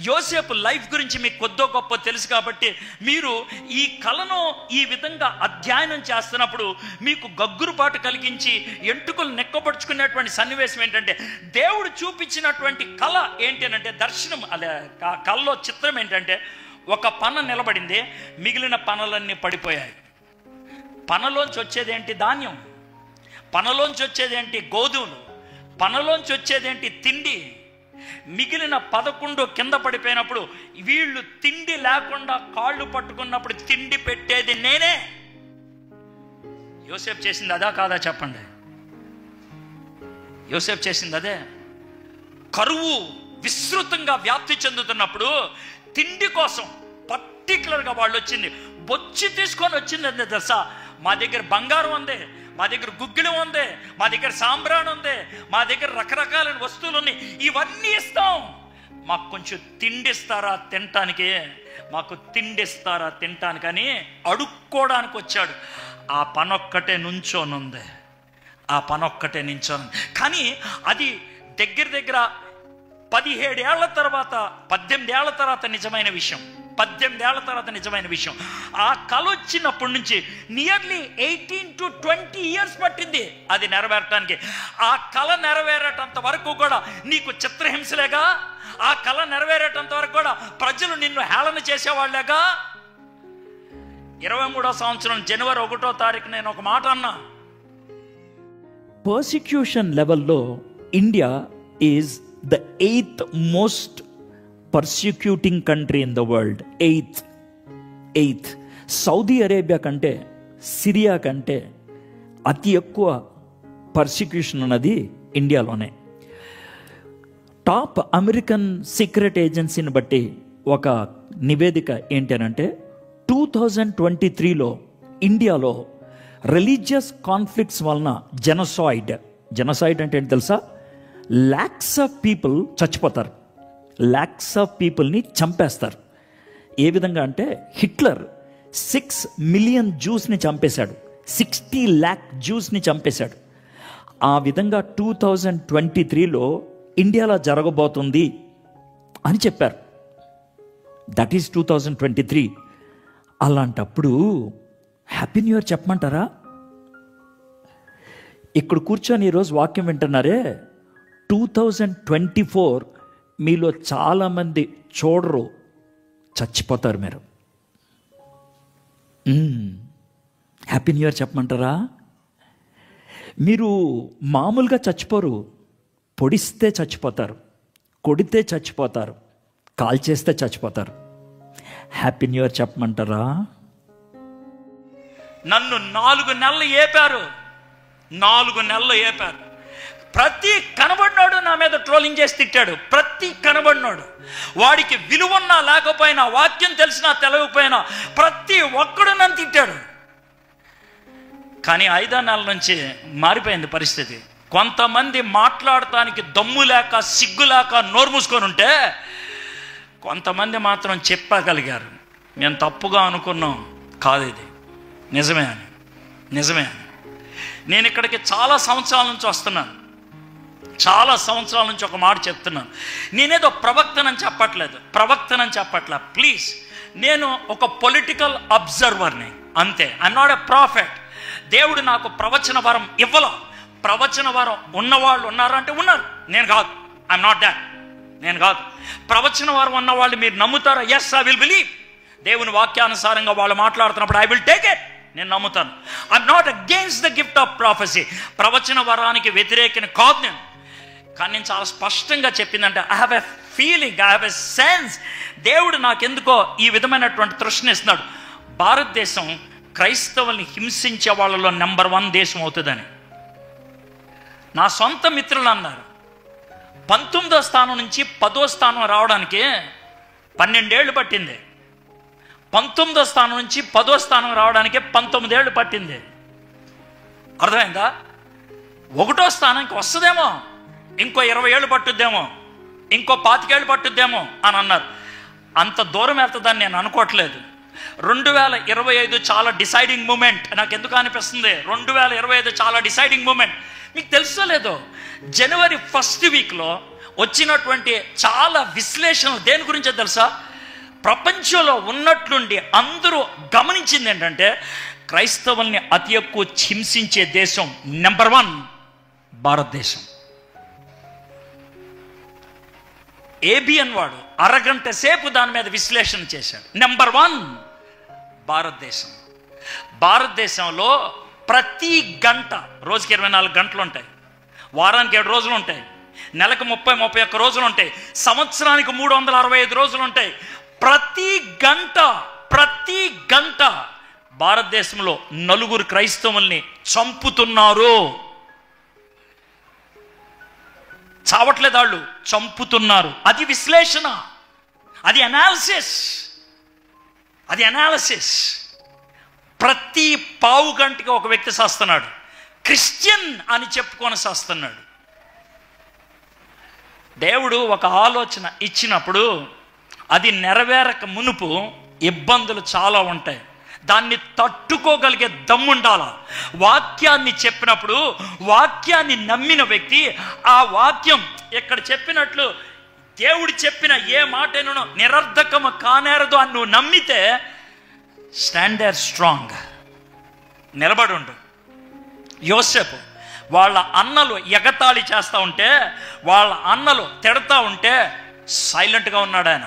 యోసేపు లైఫ్ గురించి మీకు కొద్దో గొప్ప తెలుసు కాబట్టి మీరు ఈ కళను ఈ విధంగా అధ్యయనం చేస్తున్నప్పుడు మీకు గగ్గురుపాటు కలిగించి ఎంటుకలు నెక్కపరుచుకునేటువంటి సన్నివేశం ఏంటంటే, దేవుడు చూపించినటువంటి కళ ఏంటి అంటే, దర్శనం అదే కళలో చిత్రం ఏంటంటే, ఒక పన నిలబడింది, మిగిలిన పనలన్నీ పడిపోయాయి. పనలోంచి వచ్చేదేంటి? ధాన్యం. పనలోంచి వచ్చేదేంటి? గోధుమలు. పనలోంచి వచ్చేదేంటి? తిండి. మిగిలిన 11 కింద పడిపోయినప్పుడు వీళ్ళు తిండి లేకుండా కాళ్ళు పట్టుకున్నప్పుడు తిండి పెట్టేది నేనే. యోసేపు చేసింది అదా కాదా చెప్పండి? యోసేపు చేసింది అదే. కరువు విస్తృతంగా వ్యాప్తి చెందుతున్నప్పుడు తిండి కోసం పర్టికులర్గా వాళ్ళు వచ్చింది, బొచ్చి తీసుకొని వచ్చింది. అంతే తెలుసా, మా దగ్గర బంగారం ఉంది, మా దగ్గర గుగ్గిలం ఉంది, మా దగ్గర సాంబ్రాణి ఉంది, మా దగ్గర రకరకాల వస్తువులు ఉన్నాయి, ఇవన్నీ ఇస్తాం, మాకు కొంచెం తిండిస్తారా తినటానికి, మాకు తిండిస్తారా తినటానికని అడుక్కోవడానికి వచ్చాడు. ఆ పనొక్కటే నుంచోనుంది, ఆ పనొక్కటే నించోనుంది. కానీ అది దగ్గర దగ్గర 17 ఏళ్ల తర్వాత 18 ఏళ్ల తర్వాత నిజమైన విషయం. 18 ఏళ్ల తర్వాత నిజమైన విషయం. ఆ కళ వచ్చినప్పటి నుంచి నియర్లీ 18 to 20 years పట్టింది అది నెరవేరటానికి. ఆ కళ నెరవేరేటంత వరకు కూడా నీకు చిత్రహింసలేగా, ఆ కళ నెరవేరేటంత వరకు కూడా ప్రజలు నిన్ను హేళన చేసేవాళ్ళేగా. 23వ సంవత్సరం జనవరి 1వ తారీఖు నేను ఒక మాట అన్నా, పర్సిక్యూషన్ లెవెల్లో India is the 8th most persecuting country in the world. 8th. Saudi Arabia కంటే, సిరియా కంటే అతి ఎక్కువ పర్సిక్యూషన్ ఉన్నది ఇండియాలోనే. టాప్ అమెరికన్ సీక్రెట్ ఏజెన్సీని బట్టి ఒక నివేదిక ఏంటనంటే, 2023లో ఇండియాలో రిలీజియస్ కాన్ఫ్లిక్ట్స్ వలన జెనోసైడ్ అంటే ఏంటి తెలుసా? lakhs ఆఫ్ పీపుల్ చచ్చిపోతారు, lakhs ఆఫ్ పీపుల్ని చంపేస్తారు. ఏ విధంగా అంటే, హిట్లర్ 6 million Jews-ని చంపేశాడు, 60 lakh Jews-ని చంపేశాడు. ఆ విధంగా 2023లో ఇండియాలో జరగబోతుంది అని చెప్పారు. That is 2023. అలాంటప్పుడు హ్యాపీ న్యూ ఇయర్ చెప్పమంటారా? ఇక్కడ కూర్చొని ఈరోజు వాక్యం వింటున్నారే, 2024 మీలో చాలామంది చూడరు, చచ్చిపోతారు మీరు. హ్యాపీ న్యూ ఇయర్ చెప్పమంటారా? మీరు మామూలుగా చచ్చిపోరు, పొడిస్తే చచ్చిపోతారు, కొడితే చచ్చిపోతారు, కాల్చేస్తే చచ్చిపోతారు. హ్యాపీ న్యూ ఇయర్ చెప్పమంటారా? నన్ను 4 నెలలు ఏపారు, 4 నెలలు ఏపారు. ప్రతి కనబడినోడు నా మీద ట్రోలింగ్ చేసి తిట్టాడు. ప్రతి కనబడినోడు, వాడికి విలువన్నా లేకపోయినా, వాక్యం తెలిసినా తెలవకపోయినా ప్రతి ఒక్కడు నన్ను తిట్టాడు. కానీ 5 నెలల నుంచి మారిపోయింది పరిస్థితి. కొంతమంది మాట్లాడటానికి దమ్ము లేక, సిగ్గు లేక నోరు మూసుకొని ఉంటే, కొంతమంది మాత్రం చెప్పగలిగారు, మేము తప్పుగా అనుకున్నాం, కాదు ఇది నిజమే అని. నేను ఇక్కడికి చాలా సంవత్సరాల నుంచి వస్తున్నాను, చాలా సంవత్సరాల నుంచి ఒక మాట చెప్తున్నాను. నేనేదో ప్రవక్తనని చెప్పట్లా, ప్లీజ్. నేను ఒక పొలిటికల్ అబ్జర్వర్ని అంతే. I'm not a prophet. దేవుడు నాకు ప్రవచన వరం ఇవ్వలో. ప్రవచన వరం ఉన్నవాళ్ళు ఉన్నారా అంటే ఉన్నారు, నేను కాదు. ఐఎమ్ నాట్ దాట్, నేను కాదు. ప్రవచన వరం ఉన్నవాళ్ళు మీరు నమ్ముతారా? Yes, I will believe. దేవుని వాక్యానుసారంగా వాళ్ళు మాట్లాడుతున్నప్పుడు ఐ విల్ టేక్ ఇట్, నేను నమ్ముతాను. I'm not against the gift of prophecy. ప్రవచన వరానికి వ్యతిరేకిని కాదు నేను. కానీ నేను చాలా స్పష్టంగా చెప్పిందంటే, I have a feeling, I have a sense. దేవుడు నాకెందుకో ఈ విధమైనటువంటి తృష్ణ ఇస్తున్నాడు. భారతదేశం క్రైస్తవుల్ని హింసించే వాళ్ళలో నెంబర్ 1 దేశం అవుతుందని. నా సొంత మిత్రులు అన్నారు. 19వ స్థానం నుంచి 10వ స్థానం రావడానికి 12 ఏళ్ళు పట్టింది. 19వ స్థానం నుంచి 10వ స్థానం రావడానికి 19 ఏళ్ళు పట్టింది. అర్థమైందా? 1వ స్థానానికి వస్తుందేమో, ఇంకో 20 ఏళ్ళు పట్టుద్దేమో, ఇంకో 25 ఏళ్ళు పట్టుద్దేమో అని అన్నారు. అంత దూరం వెళ్తుందని నేను అనుకోవట్లేదు. 2025 చాలా డిసైడింగ్ మూమెంట్. నాకు ఎందుకు అనిపిస్తుంది 2025 చాలా డిసైడింగ్ మూమెంట్. మీకు తెలుసో లేదో, జనవరి 1st వీక్లో వచ్చినటువంటి చాలా విశ్లేషణలు దేని గురించో తెలుసా? ప్రపంచంలో ఉన్నట్లుండి అందరూ గమనించింది ఏంటంటే, క్రైస్తవుల్ని అతి ఎక్కువ హింసించే దేశం నెంబర్ 1 భారతదేశం. ఏబిఎన్ వాడు అరగంట సేపు దాని మీద విశ్లేషణ చేశాడు. నెంబర్ 1 భారతదేశం. భారతదేశంలో ప్రతి గంట, రోజుకి 24 గంటలు ఉంటాయి, వారానికి 7 రోజులు ఉంటాయి, నెలకు 30-31 రోజులు ఉంటాయి, సంవత్సరానికి 365 రోజులు ఉంటాయి. ప్రతి గంట భారతదేశంలో 4 క్రైస్తవుల్ని చంపుతున్నారు. చావట్లేదు, వాళ్ళు చంపుతున్నారు. అది విశ్లేషణ, అది అనాలిసిస్. ప్రతి పావు గంటకి ఒక వ్యక్తి చేస్తున్నాడు, క్రిస్టియన్ అని చెప్పుకొని చేస్తున్నాడు. దేవుడు ఒక ఆలోచన ఇచ్చినప్పుడు అది నెరవేరక మునుపు ఇబ్బందులు చాలా ఉంటాయి. దాన్ని తట్టుకోగలిగే దమ్ముండాల. వాక్యాన్ని చెప్పినప్పుడు వాక్యాన్ని నమ్మిన వ్యక్తి ఆ వాక్యం ఇక్కడ చెప్పినట్లు దేవుడు చెప్పిన ఏ మాటను నిరర్ధకము కానేరదు అని నువ్వు నమ్మితే స్టాండ్ దేర్ స్ట్రాంగ్, నిలబడి ఉండు. యోసేపు వాళ్ళ అన్నలు ఎగతాళి చేస్తూ ఉంటే, వాళ్ళ అన్నలు తిడతా ఉంటే సైలెంట్గా ఉన్నాడు ఆయన.